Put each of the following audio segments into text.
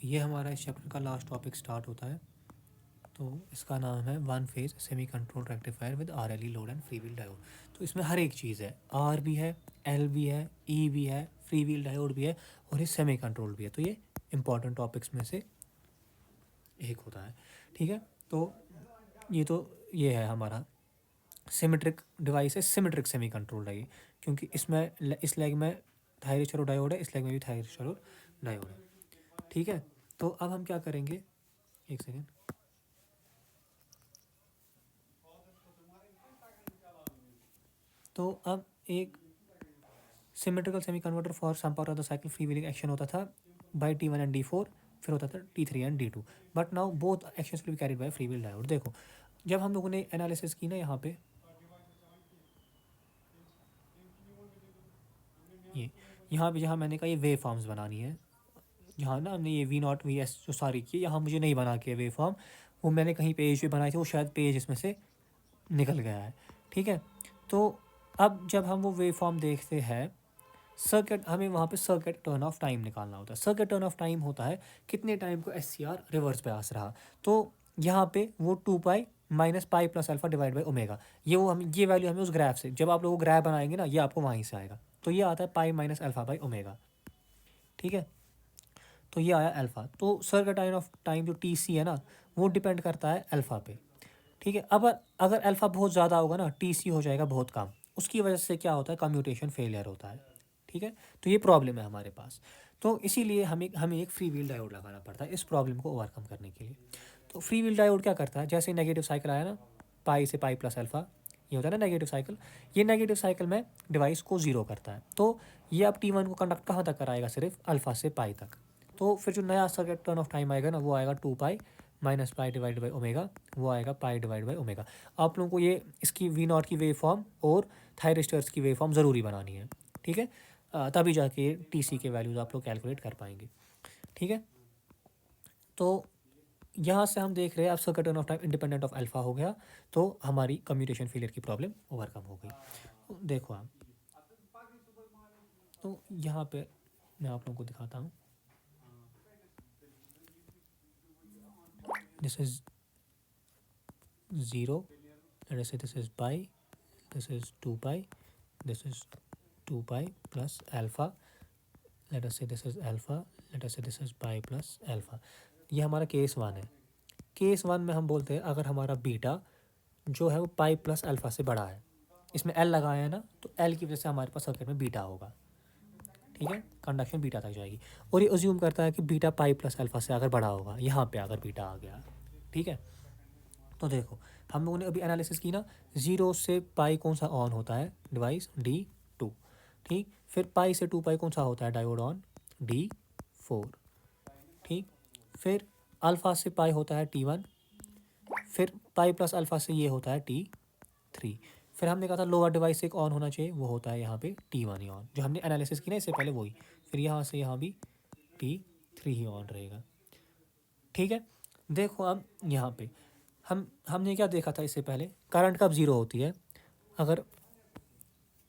ये हमारा इस चैप्टर का लास्ट टॉपिक स्टार्ट होता है। तो इसका नाम है one phase semi control rectifier with R L E load and free wheel diode. तो इसमें हर एक चीज़ है, आर भी है, एल भी है, ई भी है, फ्री व्हील डायोड भी है और ये सेमी कंट्रोल भी है। तो ये इंपॉर्टेंट टॉपिक्स में से एक होता है। ठीक है, तो ये है हमारा सिमेट्रिक डिवाइस है, सिमेट्रिक सेमी कंट्रोल है ये, क्योंकि इसमें इस लेग में थायरिस्टरो डायोड है, इस लेग में भी थायरिस्टरो डायोड है। ठीक है, तो अब हम क्या करेंगे, एक सेकेंड। तो अब एक symmetrical semi converter for some part of the cycle freewheeling action होता था बाय T1 एंड D4, फिर होता था T3 and D2, but now both actions will be carried by free wheel diode. देखो, जब हम लोगों ने एनालिसिस की ना, यहाँ पे जहाँ मैंने कहा ये वेव फॉर्म्स बनानी है, जहाँ ना हमने ये V0 VS जो सारी की, यहाँ मुझे नहीं बना के वेव फॉर्म, वो मैंने कहीं पेज पे बनाई थी, वो शायद पेज इसमें से निकल गया है। ठीक है, तो अब जब हम वो वेव फॉर्म देखते हैं, सर्किट हमें वहाँ पे सर्किट टर्न ऑफ टाइम निकालना होता है। सर्किट टर्न ऑफ टाइम होता है कितने टाइम को SCR रिवर्स बायस रहा। तो यहाँ पे वो 2 pi minus pi plus alpha divide by omega, ये वैल्यू हमें उस ग्राफ से, जब आप लोग ग्राफ बनाएंगे ना, ये आपको वहीं से आएगा। तो ये आता है pi minus alpha by omega. ठीक है, तो ये आया अल्फा। तो सर्किट टाइम ऑफ टाइम जो TC है ना, वो डिपेंड करता है अल्फा पे। ठीक है, अब अगर अल्फा बहुत ज़्यादा होगा ना, TC हो जाएगा बहुत कम, उसकी वजह से क्या होता है, कम्यूटेशन फेलियर होता है। ठीक है, तो ये प्रॉब्लम है हमारे पास। तो इसीलिए हमें हमें एक फ्री व्हील डायोड लगाना पड़ता है इस प्रॉब्लम को ओवरकम करने के लिए। तो फ्री व्हील डायोड क्या करता है, जैसे नेगेटिव साइकिल आया ना, पाई से पाई प्लस अल्फा, ये होता है ना नेगेटिव साइकिल, ये नेगेटिव साइकिल में डिवाइस को ज़ीरो करता है। तो ये अब T1 को कंडक्ट कहाँ तक कराएगा, सिर्फ अल्फा से पाई तक। तो फिर जो नया सर्किट टर्न ऑफ टाइम आएगा ना, वो आएगा 2 pi minus pi divide by omega, वो आएगा पाई डिवाइड बाई ओमेगा। आप लोगों को ये इसकी V0 की वेव फॉर्म और थायरिस्टर्स की वेव फॉर्म ज़रूरी बनानी है। ठीक है, तभी जाके TC के वैल्यूज़ आप लोग कैलकुलेट कर पाएंगे। ठीक है, तो यहाँ से हम देख रहे हैं अब circuit turn off time independent of alpha हो गया, तो हमारी कम्यूटेशन फेलियर की प्रॉब्लम ओवरकम हो गई। तो देखो आप, तो यहाँ पे मैं आप लोगों को दिखाता हूँ, this is 0, let us say this is pi, this is 2 pi, this is 2 pi plus alpha, let us say this is alpha, let us say this is pi plus alpha। ये हमारा केस 1 है। Case 1 में हम बोलते हैं अगर हमारा beta जो है वो पाई प्लस अल्फा से बड़ा है, इसमें L लगाया है ना, तो L की वजह से हमारे पास सर्किट में बीटा होगा। ठीक है, कंडक्शन बीटा तक जाएगी, और ये अज्यूम करता है कि बीटा पाई प्लस अल्फा से अगर बड़ा होगा, यहाँ पे अगर बीटा आ गया। ठीक है, तो देखो हम लोगों ने अभी एनालिसिस की ना, 0 से पाई कौन सा ऑन होता है डिवाइस, D2। ठीक, फिर पाई से 2 पाई कौन सा होता है डायोड ऑन, D4। ठीक, फिर अल्फा से पाई होता है T1, फिर पाई प्लस अल्फा से ये होता है T3। फिर हमने कहा था लोअर डिवाइस एक ऑन होना चाहिए, वो होता है यहाँ पे T1 ही ऑन, जो हमने एनालिसिस की ना इससे पहले वही। फिर यहाँ से यहाँ भी T3 ही ऑन रहेगा। ठीक है, देखो अब यहाँ पे हमने क्या देखा था इससे पहले, करंट कब ज़ीरो होती है, अगर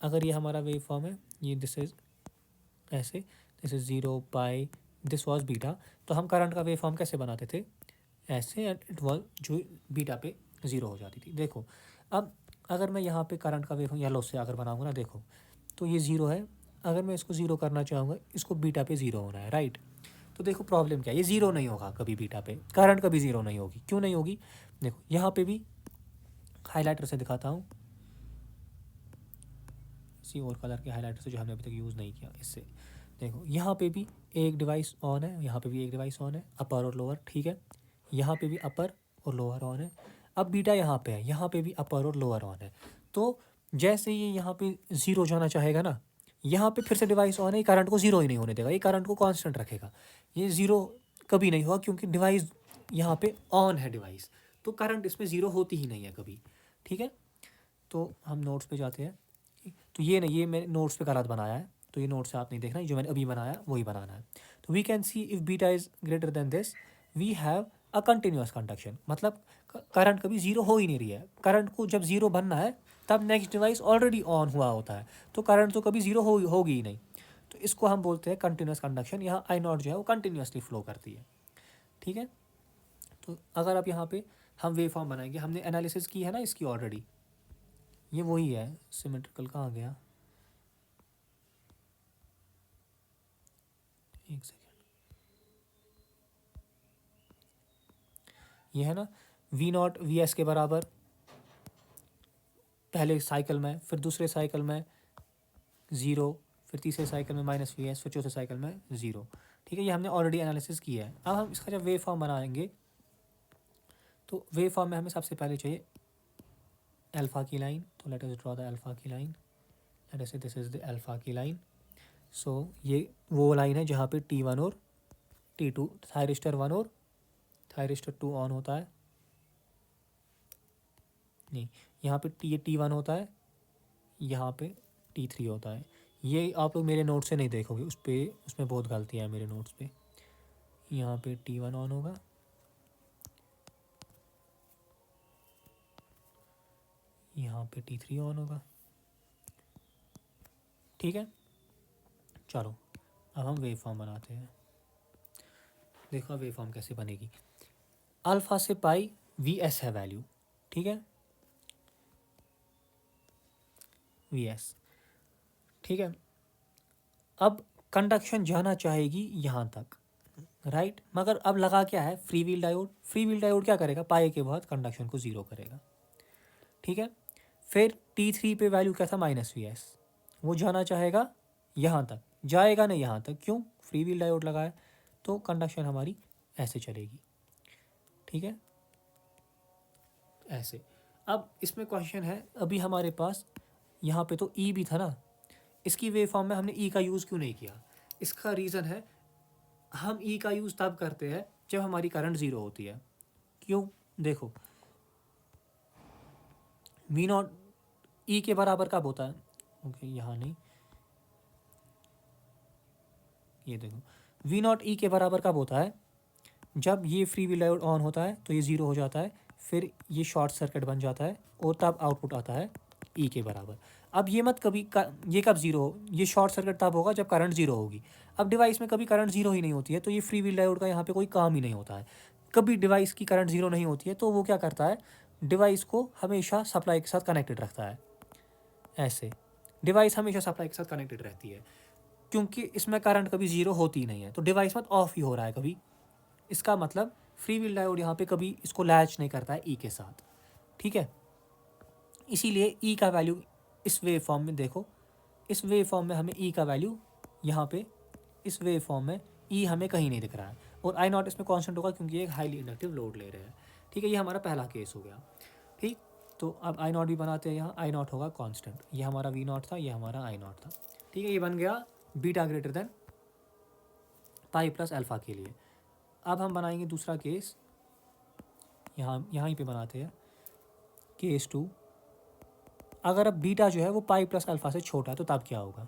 अगर ये हमारा वेव फॉर्म है, ये दिस इज ऐसे, this is 0 pi, this was beta, तो हम करंट का वेव फॉर्म कैसे बनाते थे, ऐसे, एंड इट वॉज जो बीटा पे ज़ीरो हो जाती थी। देखो अब अगर मैं यहाँ पे करंट का वेव फॉर्म येलो से अगर बनाऊँगा ना, देखो तो ये ज़ीरो है, अगर मैं इसको ज़ीरो करना चाहूँगा, इसको बीटा पे ज़ीरो होना है, राइट। तो देखो प्रॉब्लम क्या है, ये ज़ीरो नहीं होगा कभी बीटा पे, करंट कभी ज़ीरो नहीं होगी। क्यों नहीं होगी, देखो यहाँ पे भी हाईलाइटर से दिखाता हूँ, किसी और कलर के हाईलाइटर से जो हमने अभी तक यूज़ नहीं किया, इससे देखो यहाँ पे भी एक डिवाइस ऑन है, यहाँ पे भी एक डिवाइस ऑन है, अपर और लोअर। ठीक है, यहाँ पे भी अपर और लोअर ऑन है। अब बीटा यहाँ पे है, यहाँ पे भी अपर और लोअर ऑन है। तो जैसे ये यहाँ पे ज़ीरो जाना चाहेगा ना, यहाँ पे फिर से डिवाइस ऑन है, करंट को ज़ीरो ही नहीं होने देगा, ये करंट को कांस्टेंट रखेगा, ये ज़ीरो कभी नहीं होगा, क्योंकि डिवाइस यहाँ पे ऑन है डिवाइस, तो करंट इसमें ज़ीरो होती ही नहीं है कभी। ठीक है, तो हम नोट्स पे जाते हैं। तो ये नहीं, ये मैंने नोट्स पे गलत बनाया है, तो ये नोट्स से आप नहीं देखना, जो मैंने अभी बनाया वही बनाना है। तो we can see if beta is greater than this, we have a continuous conduction, मतलब करंट कभी ज़ीरो हो ही नहीं रही है। करंट को जब ज़ीरो बनना है, तब नेक्स्ट डिवाइस ऑलरेडी ऑन हुआ होता है, तो करंट तो कभी ज़ीरो होगी ही नहीं। तो इसको हम बोलते हैं कंटिन्यूस कंडक्शन। यहाँ आई नॉट जो है वो कंटिन्यूसली फ्लो करती है, ठीक है। तो अगर आप यहाँ पे हम वेव फॉर्म बनाएंगे, हमने एनालिसिस की है ना इसकी ऑलरेडी, ये वही है। सिमेट्रिकल कहाँ गया, एक सेकेंड, ये है ना वी नॉट वी एस के बराबर पहले साइकिल में, फिर दूसरे साइकिल में ज़ीरो, फिर तीसरे साइकिल में माइनस वी एस, फिर चौथे साइकिल में ज़ीरो, ठीक है। ये हमने ऑलरेडी एनालिसिस किया है। अब हम इसका जब वेव फॉर्म बनाएंगे तो वेव फॉर्म में हमें सबसे पहले चाहिए अल्फ़ा की लाइन। तो let us draw the alpha की लाइन, लेट अस से दिस इज़ द अल्फ़ा की लाइन। सो ये वो लाइन है जहाँ पे T1 और T2 थायरिस्टर 1 और थायरिस्टर 2 ऑन होता है, नहीं यहाँ पे ये T1 होता है, यहाँ पे T3 होता है। ये आप लोग मेरे नोट से नहीं देखोगे, उसमें बहुत गलतियाँ हैं मेरे नोट्स पे। यहाँ पे T1 ऑन होगा, यहाँ पे T3 ऑन होगा, ठीक है। चलो अब हम वेव फॉर्म बनाते हैं। देखो वेव फॉर्म कैसे बनेगी। अल्फ़ा से पाई वी एस है वैल्यू, ठीक है, वी एस, ठीक है। अब कंडक्शन जाना चाहेगी यहाँ तक, राइट। मगर अब लगा क्या है, free wheel diode. Free wheel diode क्या करेगा, पाई के बाद कंडक्शन को ज़ीरो करेगा, ठीक है। फिर T3 पे वैल्यू क्या था, माइनस वी एस, वो जाना चाहेगा यहाँ तक, जाएगा नहीं यहाँ तक, क्यों, फ्री व्हील डायोड लगा है। तो कंडक्शन हमारी ऐसे चलेगी, ठीक है, ऐसे। अब इसमें क्वेश्चन है, अभी हमारे पास यहाँ पे तो E भी था ना, इसकी वेव फॉर्म में हमने E का यूज़ क्यों नहीं किया। इसका रीज़न है, हम E का यूज़ तब करते हैं जब हमारी करंट ज़ीरो होती है। क्यों, देखो वी नॉट E के बराबर कब होता है, ओके यहाँ नहीं, ये देखो वी नॉट E के बराबर कब होता है, जब ये फ्री व्हील डायोड ऑन होता है तो ये ज़ीरो हो जाता है, फिर ये शॉर्ट सर्किट बन जाता है और तब आउटपुट आता है E के बराबर। अब ये मत कभी ये कब ज़ीरो हो, ये शॉर्ट सर्किट तब होगा जब करंट ज़ीरो होगी। अब डिवाइस में कभी करंट ज़ीरो ही नहीं होती है, तो ये फ्री व्हील डायोड का यहाँ पे कोई काम ही नहीं होता है। कभी डिवाइस की करंट ज़ीरो नहीं होती है तो वो क्या करता है, डिवाइस को हमेशा सप्लाई के साथ कनेक्टेड रखता है। ऐसे डिवाइस हमेशा सप्लाई के साथ कनेक्टेड रहती है, क्योंकि इसमें करंट कभी ज़ीरो होती ही नहीं है, तो डिवाइस मत ऑफ ही हो रहा है कभी। इसका मतलब फ्री व्हील डायोड यहाँ पे कभी इसको लैच नहीं करता है E के साथ, ठीक है। इसीलिए E का वैल्यू इस वेव फॉर्म में देखो, इस वेव फॉर्म में हमें E का वैल्यू यहाँ पे इस वेव फॉर्म में E हमें कहीं नहीं दिख रहा है, और आई नॉट इसमें कॉन्स्टेंट होगा क्योंकि ये एक हाईली इंडक्टिव लोड ले रहे हैं, ठीक है। ये हमारा पहला केस हो गया, ठीक। तो अब आई नॉट भी बनाते हैं, यहाँ आई नॉट होगा कॉन्स्टेंट, ये हमारा वी नॉट था, ये हमारा आई नॉट था, ठीक है। ये बन गया beta greater than pi plus alpha के लिए। अब हम बनाएंगे दूसरा केस, यहाँ पे बनाते हैं केस 2। अगर अब बीटा जो है वो पाई प्लस अल्फ़ा से छोटा है तो तब क्या होगा,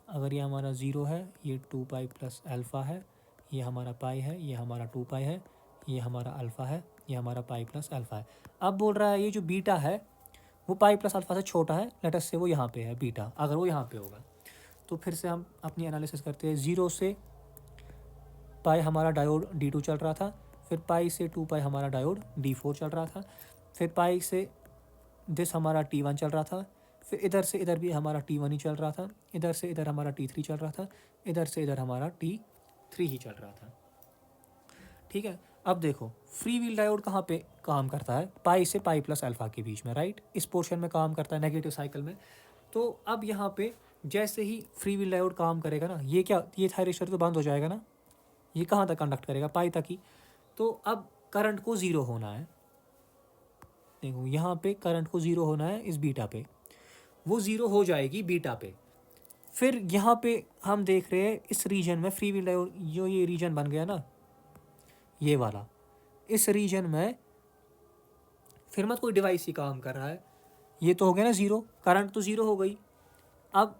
अगर ये हमारा ज़ीरो है, ये 2 पाई प्लस अल्फ़ा है, ये हमारा पाई है, ये हमारा 2 पाई है, ये हमारा अल्फ़ा है, ये हमारा पाई प्लस अल्फ़ा है। अब बोल रहा है ये जो बीटा है वो पाई प्लस अल्फ़ा से छोटा है, लेट अस से वो यहाँ पे है बीटा, अगर वो यहाँ पे होगा तो फिर से हम अपनी एनालिसिस करते हैं। ज़ीरो से पाई हमारा डायोड D2 चल रहा था, फिर पाई से 2 पाई हमारा डायोड D4 चल रहा था, फिर पाई से दिस हमारा T1 चल रहा था, फिर इधर से इधर भी हमारा T1 ही चल रहा था, इधर से इधर हमारा T3 चल रहा था, इधर से इधर हमारा T3 ही चल रहा था, ठीक है। अब देखो फ्री व्हील डायोड कहाँ पे काम करता है, पाई से पाई प्लस अल्फ़ा के बीच में, राइट, इस पोर्शन में काम करता है नेगेटिव साइकिल में। तो अब यहाँ पे जैसे ही फ्री व्हील डायोड काम करेगा ना, ये क्या, ये थायरिस्टर तो बंद हो जाएगा ना, ये कहाँ तक कंडक्ट करेगा, पाई तक ही। तो अब करंट को ज़ीरो होना है, देखो यहाँ पे करंट को ज़ीरो होना है इस बीटा पे, वो ज़ीरो हो जाएगी बीटा पे। फिर यहाँ पे हम देख रहे हैं इस रीजन में फ्री व्हील डायोड, जो ये रीजन बन गया ना ये वाला, इस रीजन में फिर मत कोई डिवाइस ही काम कर रहा है, ये तो हो गया ना ज़ीरो, करंट तो ज़ीरो हो गई। अब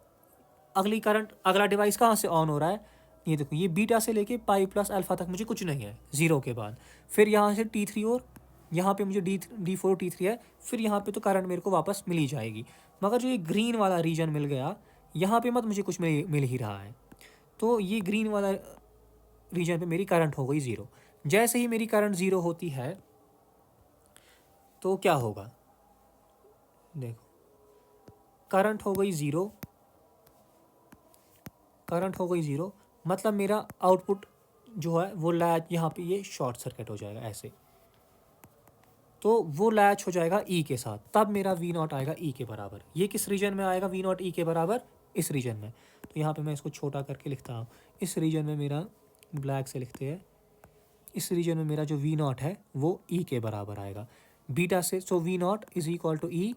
अगली करंट, अगला डिवाइस कहाँ से ऑन हो रहा है, ये देखो ये बीटा से लेके पाई प्लस अल्फ़ा तक मुझे कुछ नहीं है ज़ीरो के बाद, फिर यहाँ से T3 और यहाँ पे मुझे D4 T3 है, फिर यहाँ पे तो करंट मेरे को वापस मिल ही जाएगी। मगर जो ये ग्रीन वाला रीजन मिल गया, यहाँ पे मत मुझे कुछ मिल ही रहा है, तो ये ग्रीन वाला रीजन पे मेरी करंट हो गई ज़ीरो। जैसे ही मेरी करंट ज़ीरो होती है तो क्या होगा, देखो करंट हो गई ज़ीरो, करंट हो गई ज़ीरो, मतलब मेरा आउटपुट जो है वो लैच यहाँ पे ये शॉर्ट सर्किट हो जाएगा ऐसे, तो वो लैच हो जाएगा ई के साथ, तब मेरा वी नॉट आएगा ई के बराबर। ये किस रीजन में आएगा वी नॉट ई के बराबर, इस रीजन में। तो यहाँ पे मैं इसको छोटा करके लिखता हूँ, इस रीजन में मेरा ब्लैक से लिखते हैं, इस रीजन में मेरा जो वी नॉट है वो ई के बराबर आएगा बीटा से। So V naught is equal to E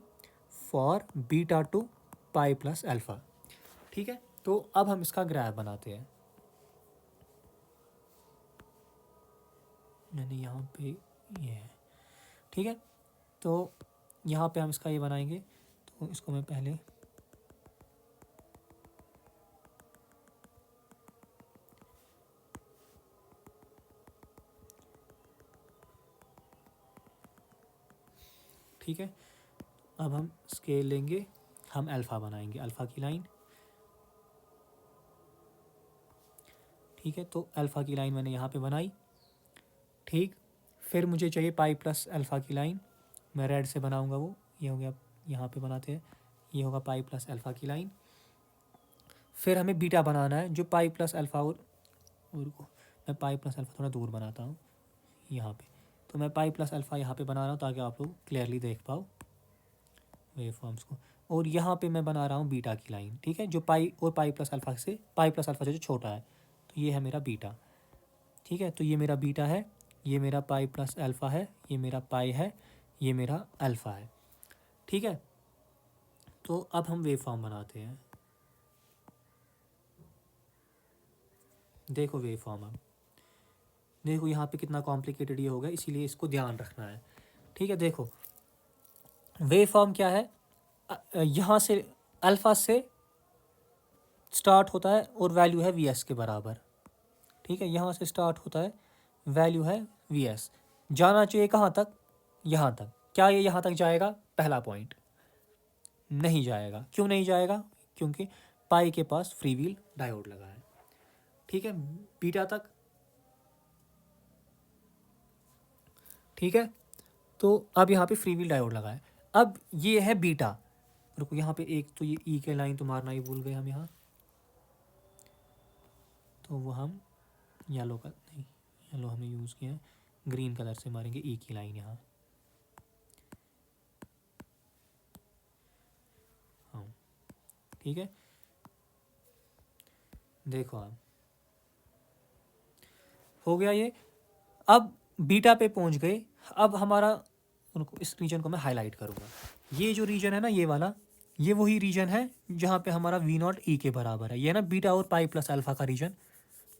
for beta to pi plus alpha. ठीक है, तो अब हम इसका ग्राफ बनाते हैं। यानी यहाँ पे ये है, ठीक है, तो यहाँ पे हम इसका ये बनाएंगे। तो इसको मैं पहले ठीक है, अब हम स्केल लेंगे, हम अल्फ़ा बनाएंगे, अल्फ़ा की लाइन। ठीक है, तो अल्फ़ा की लाइन मैंने यहाँ पे बनाई। ठीक, फिर मुझे चाहिए पाई प्लस अल्फ़ा की लाइन, मैं रेड से बनाऊंगा, वो ये हो गया, यहाँ पे बनाते हैं, ये होगा पाई प्लस अल्फ़ा की लाइन। फिर हमें बीटा बनाना है, जो पाई प्लस अल्फ़ा और मैं पाई प्लस अल्फ़ा थोड़ा दूर बनाता हूँ यहाँ पे, तो मैं पाई प्लस अल्फ़ा यहाँ पे बना रहा हूँ ताकि आप लोग क्लियरली देख पाओ वेव फॉर्म्स को। और यहाँ पे मैं बना रहा हूँ बीटा की लाइन, ठीक है, जो पाई और पाई प्लस अल्फ़ा से, पाई प्लस अल्फ़ा से जो छोटा है, तो ये है मेरा बीटा। ठीक है, तो ये मेरा बीटा है, ये मेरा पाई प्लस अल्फ़ा है, ये मेरा पाई है, ये मेरा अल्फ़ा है। ठीक है, तो अब हम वेव फॉर्म बनाते हैं। देखो वेव फॉर्म, अब देखो यहाँ पे कितना कॉम्प्लिकेटेड ये हो गया, इसीलिए इसको ध्यान रखना है। ठीक है, देखो वेव फॉर्म क्या है, यहाँ से अल्फ़ा से स्टार्ट होता है और वैल्यू है वी एस के बराबर। ठीक है, यहाँ से स्टार्ट होता है, वैल्यू है वी एस, जाना चाहिए कहाँ तक, यहाँ तक। क्या ये यहाँ तक जाएगा, पहला पॉइंट, नहीं जाएगा। क्यों नहीं जाएगा, क्योंकि पाई के पास फ्री व्हील डायोड लगा है। ठीक है, बीटा तक, ठीक है, तो अब यहाँ पे फ्री व्हील डायोड लगा है। अब ये है बीटा, रुको यहाँ पे एक तो ये ई के लाइन तो मारना ही भूल गए हम यहाँ, तो वो हम येलो का नहीं, येलो हमने यूज़ किया है, ग्रीन कलर से मारेंगे ई की लाइन यहाँ। हाँ, ठीक है, देखो आप हो गया ये। अब बीटा पे पहुंच गए, अब हमारा, उनको इस रीजन को मैं हाईलाइट करूँगा। ये जो रीजन है ना, ये वाला, ये वही रीजन है जहाँ पे हमारा वी नॉट ई के बराबर है। ये ना बीटा और पाई प्लस अल्फ़ा का रीजन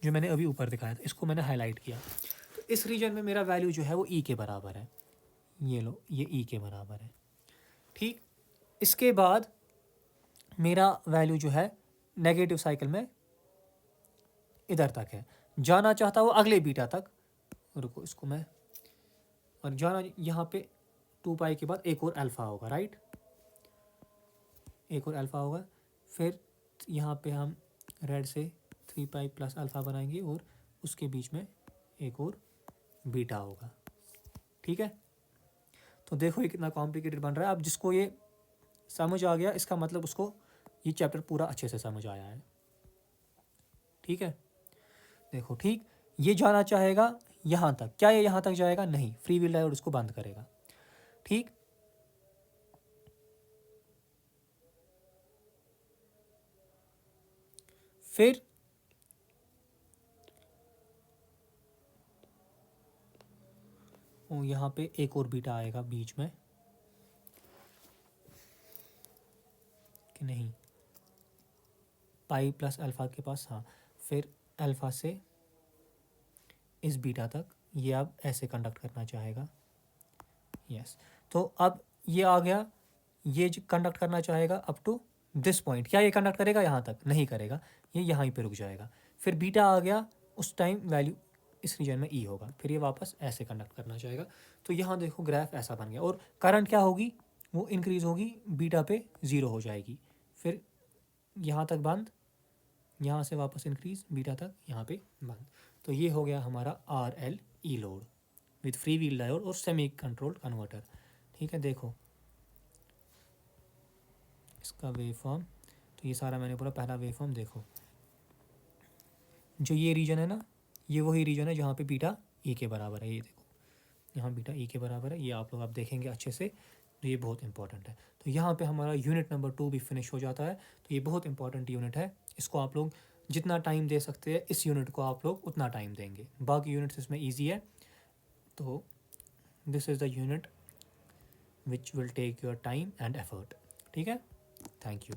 जो मैंने अभी ऊपर दिखाया था, इसको मैंने हाईलाइट किया। तो इस रीजन में मेरा वैल्यू जो है वो ई के बराबर है, ये लो, ये ई के बराबर है। ठीक, इसके बाद मेरा वैल्यू जो है नेगेटिव साइकिल में इधर तक है, जाना चाहता वो अगले बीटा तक, रुको इसको मैं, और जाना यहाँ पे 2 पाई के बाद एक और अल्फ़ा होगा, राइट, एक और अल्फ़ा होगा। फिर यहाँ पे हम रेड से 3 पाई प्लस अल्फ़ा बनाएंगे और उसके बीच में एक और बीटा होगा। ठीक है, तो देखो ये कितना कॉम्प्लिकेटेड बन रहा है। अब जिसको ये समझ आ गया, इसका मतलब उसको ये चैप्टर पूरा अच्छे से समझ आया है। ठीक है, देखो, ठीक, ये जाना चाहेगा यहाँ तक, क्या ये यहाँ तक जाएगा, नहीं, फ्री व्हील डायोड उसको बंद करेगा। ठीक, फिर यहाँ पे एक और बीटा आएगा बीच में, कि नहीं, पाई प्लस अल्फ़ा के पास, हाँ, फिर अल्फ़ा से इस बीटा तक ये अब ऐसे कंडक्ट करना चाहेगा। यस, तो अब ये आ गया, ये जो कंडक्ट करना चाहेगा अप टू दिस पॉइंट, क्या ये कंडक्ट करेगा यहाँ तक, नहीं करेगा, ये यहाँ ही पे रुक जाएगा। फिर बीटा आ गया, उस टाइम वैल्यू इस रीजन में ई होगा, फिर ये वापस ऐसे कंडक्ट करना चाहेगा। तो यहाँ देखो ग्राफ ऐसा बन गया, और करंट क्या होगी, वो इंक्रीज़ होगी, बीटा पे ज़ीरो हो जाएगी, फिर यहाँ तक बंद, यहाँ से वापस इंक्रीज बीटा तक यहाँ पे बंद। तो ये हो गया हमारा RL E load with free wheel diode और सेमी कंट्रोल्ड कन्वर्टर। ठीक है, देखो इसका वेव फॉर्म, तो ये सारा मैंने पूरा पहला वेव फॉर्म देखो, जो ये रीजन है ना, ये वही रीजन है जहाँ पे बीटा ई के बराबर है। ये देखो यहाँ बीटा ई के बराबर है, ये आप लोग आप देखेंगे अच्छे से, तो ये बहुत इंपॉर्टेंट है। तो यहाँ पे हमारा यूनिट नंबर 2 भी फिनिश हो जाता है। तो ये बहुत इंपॉर्टेंट यूनिट है, इसको आप लोग जितना टाइम दे सकते हैं इस यूनिट को आप लोग उतना टाइम देंगे, बाकी यूनिट्स इसमें ईजी है। तो this is the unit which will take your time and effort. ठीक है, थैंक यू।